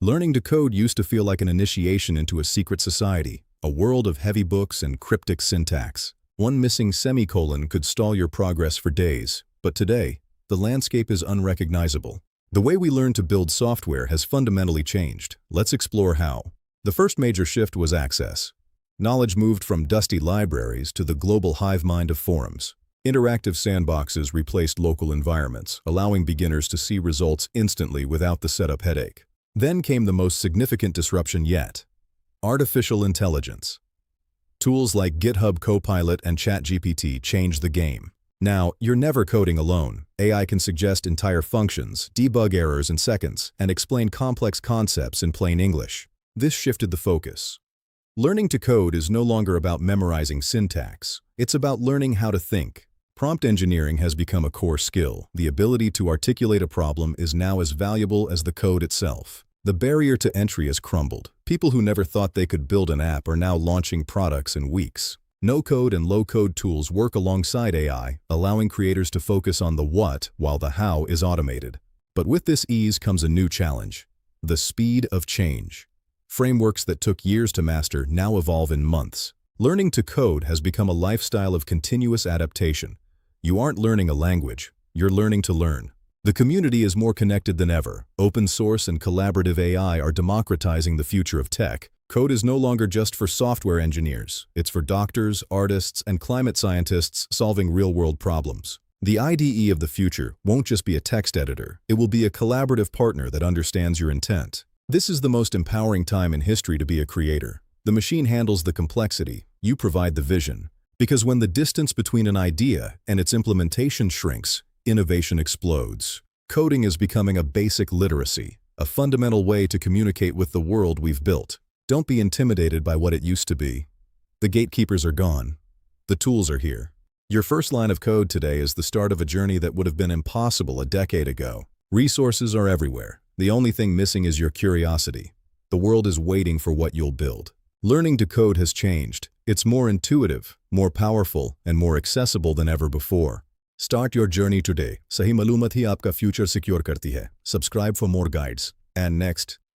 Learning to code used to feel like an initiation into a secret society, a world of heavy books and cryptic syntax. One missing semicolon could stall your progress for days, but today, the landscape is unrecognizable. The way we learn to build software has fundamentally changed. Let's explore how. The first major shift was access. Knowledge moved from dusty libraries to the global hive mind of forums. Interactive sandboxes replaced local environments, allowing beginners to see results instantly without the setup headache. Then came the most significant disruption yet: artificial intelligence. Tools like GitHub Copilot and ChatGPT changed the game. Now, you're never coding alone. AI can suggest entire functions, debug errors in seconds, and explain complex concepts in plain English. This shifted the focus. Learning to code is no longer about memorizing syntax. It's about learning how to think. Prompt engineering has become a core skill. The ability to articulate a problem is now as valuable as the code itself. The barrier to entry has crumbled. People who never thought they could build an app are now launching products in weeks. No-code and low-code tools work alongside AI, allowing creators to focus on the what while the how is automated. But with this ease comes a new challenge: the speed of change. Frameworks that took years to master now evolve in months. Learning to code has become a lifestyle of continuous adaptation. You aren't learning a language, you're learning to learn. The community is more connected than ever. Open source and collaborative AI are democratizing the future of tech. Code is no longer just for software engineers. It's for doctors, artists, and climate scientists solving real-world problems. The IDE of the future won't just be a text editor. It will be a collaborative partner that understands your intent. This is the most empowering time in history to be a creator. The machine handles the complexity, you provide the vision. Because when the distance between an idea and its implementation shrinks, innovation explodes. Coding is becoming a basic literacy, a fundamental way to communicate with the world we've built. Don't be intimidated by what it used to be. The gatekeepers are gone. The tools are here. Your first line of code today is the start of a journey that would have been impossible a decade ago. Resources are everywhere. The only thing missing is your curiosity. The world is waiting for what you'll build. Learning to code has changed. It's more intuitive, more powerful, and more accessible than ever before. Start your journey today. सही मालूमात ही आपका future secure करती है. Subscribe for more guides. And next,